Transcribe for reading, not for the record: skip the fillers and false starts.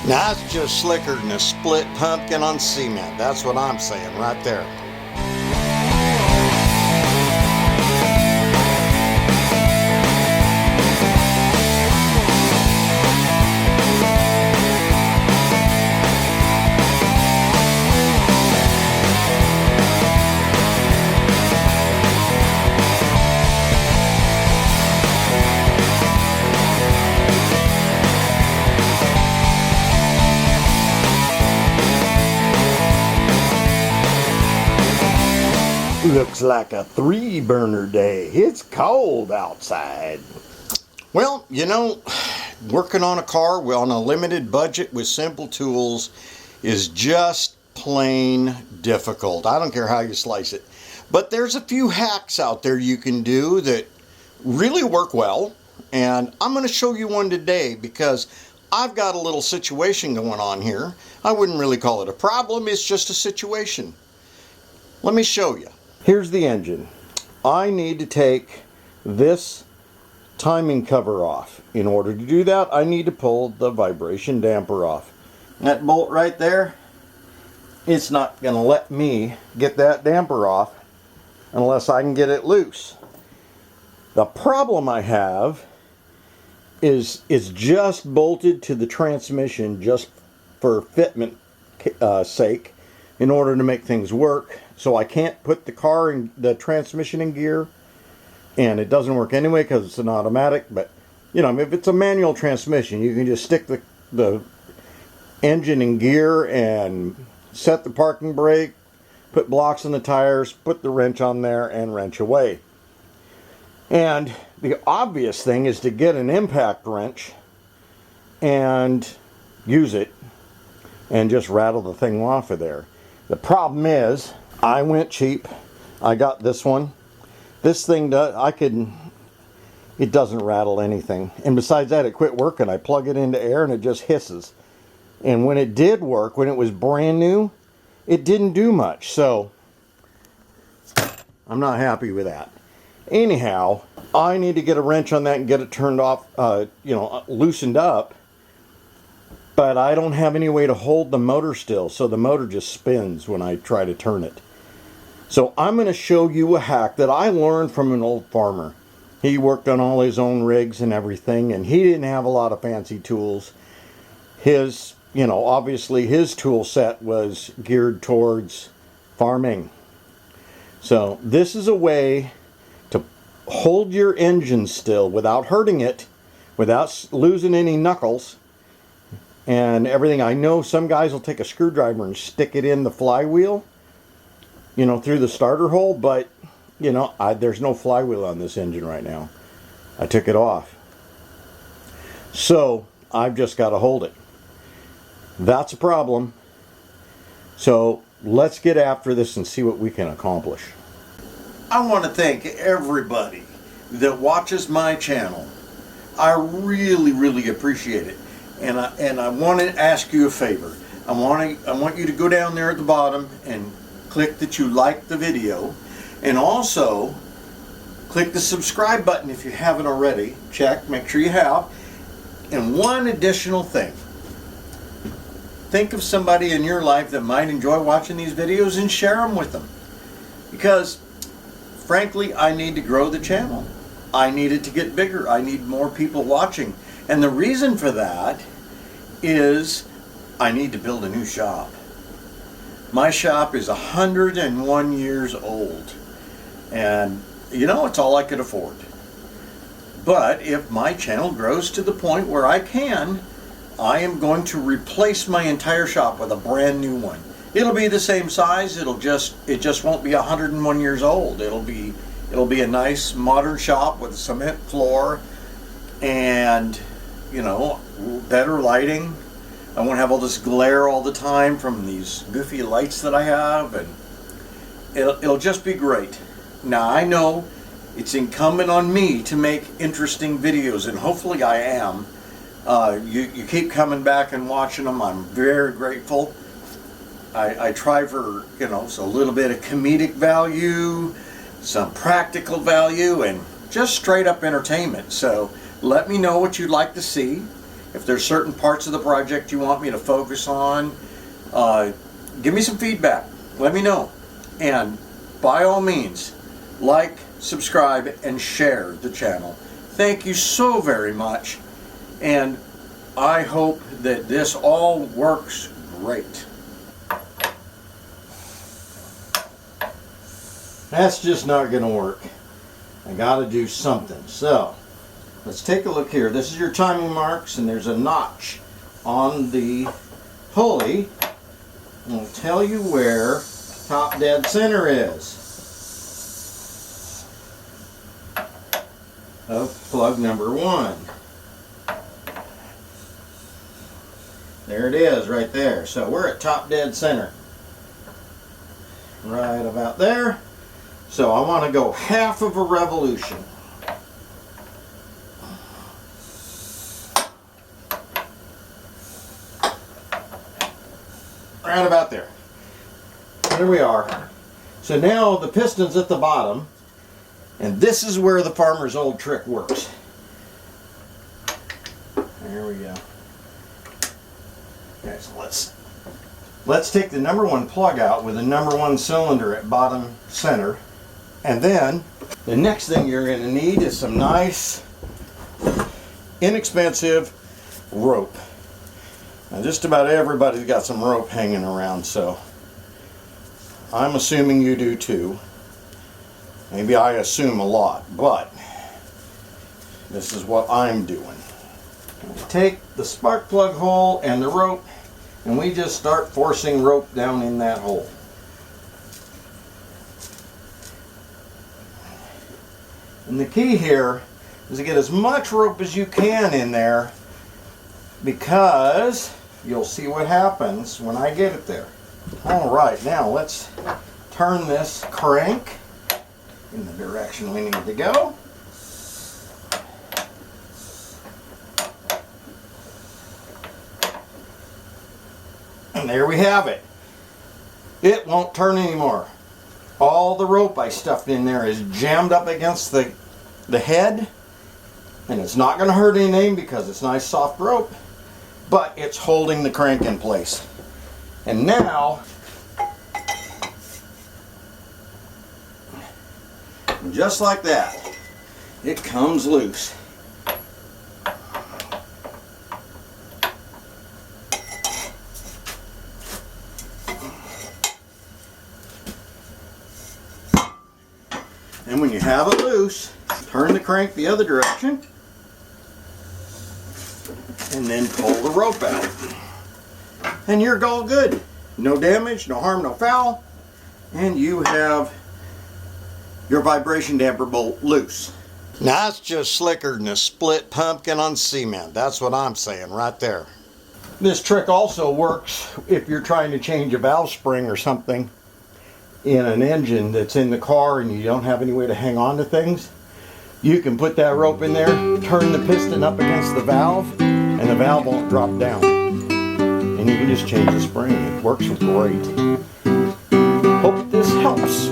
Now that's just slicker than a split pumpkin on cement. That's what I'm saying right there. Looks like a 3-burner day. It's cold outside. Well, you know, working on a car on a limited budget with simple tools is just plain difficult. I don't care how you slice it. But there's a few hacks out there you can do that really work well. And I'm going to show you one today because I've got a little situation going on here. I wouldn't really call it a problem. It's just a situation. Let me show you. Here's the engine. I need to take this timing cover off. In order to do that, I need to pull the vibration damper off. That bolt right there, it's not going to let me get that damper off unless I can get it loose. The problem I have is it's just bolted to the transmission just for fitment sake in order to make things work. So I can't put the car in the transmission in gear, and it doesn't work anyway because it's an automatic. But you know, if it's a manual transmission, you can just stick the engine in gear and set the parking brake, put blocks in the tires, put the wrench on there, and wrench away. And the obvious thing is to get an impact wrench and use it and just rattle the thing off of there. The problem is, I went cheap. I got this one. This thing it doesn't rattle anything. And besides that, it quit working. I plug it into air and it just hisses. And when it did work, when it was brand new, it didn't do much. So I'm not happy with that. Anyhow, I need to get a wrench on that and get it turned off, loosened up. But I don't have any way to hold the motor still, so the motor just spins when I try to turn it. So I'm going to show you a hack that I learned from an old farmer. He worked on all his own rigs and everything, and he didn't have a lot of fancy tools. Obviously his tool set was geared towards farming. So this is a way to hold your engine still without hurting it, without losing any knuckles and everything. I know some guys will take a screwdriver and stick it in the flywheel, through the starter hole, but there's no flywheel on this engine right now. I took it off. So I've just got to hold it. That's a problem. So let's get after this and see what we can accomplish. I want to thank everybody that watches my channel. I really, really appreciate it. And I want to ask you a favor. I want you to go down there at the bottom and click that you like the video, and also click the subscribe button if you haven't already. Check, make sure you have. And one additional thing. Think of somebody in your life that might enjoy watching these videos and share them with them. Because frankly, I need to grow the channel. I need it to get bigger. I need more people watching. And the reason for that is I need to build a new shop. My shop is 101 years old. And it's all I could afford. But if my channel grows to the point where I am going to replace my entire shop with a brand new one. It'll be the same size. It just won't be 101 years old. It'll be a nice modern shop with a cement floor and better lighting. I won't have all this glare all the time from these goofy lights that I have, and it'll just be great. Now I know it's incumbent on me to make interesting videos, and hopefully I am. You keep coming back and watching them. I'm very grateful. I try for a little bit of comedic value, some practical value, and just straight up entertainment. So let me know what you'd like to see. If there's certain parts of the project you want me to focus on, give me some feedback. Let me know. And by all means, like, subscribe, and share the channel. Thank you so very much. And I hope that this all works great. That's just not going to work. I got to do something. So, let's take a look here. This is your timing marks, and there's a notch on the pulley. It'll tell you where top dead center is of plug number 1. There it is right there. So we're at top dead center. Right about there. So I want to go half of a revolution. Right about there. There we are. So now the piston's at the bottom, and this is where the farmer's old trick works. There we go. Okay, so let's take the number 1 plug out with the number 1 cylinder at bottom center, and then the next thing you're going to need is some nice, inexpensive rope. Now, just about everybody's got some rope hanging around, so I'm assuming you do too. Maybe I assume a lot, but this is what I'm doing. Take the spark plug hole and the rope, and we just start forcing rope down in that hole. And the key here is to get as much rope as you can in there, because you'll see what happens when I get it there. Alright, now let's turn this crank in the direction we need to go. And there we have it. It won't turn anymore. All the rope I stuffed in there is jammed up against the head, and it's not going to hurt anything because it's nice soft rope, but it's holding the crank in place. And now, just like that, it comes loose. And when you have it loose, turn the crank the other direction and then pull the rope out. And you're all good. No damage, no harm, no foul. And you have your vibration damper bolt loose. Now that's just slicker than a split pumpkin on cement. That's what I'm saying right there. This trick also works if you're trying to change a valve spring or something in an engine that's in the car and you don't have any way to hang on to things. You can put that rope in there, turn the piston up against the valve, and the valve won't drop down. And you can just change the spring. It works great. Hope this helps.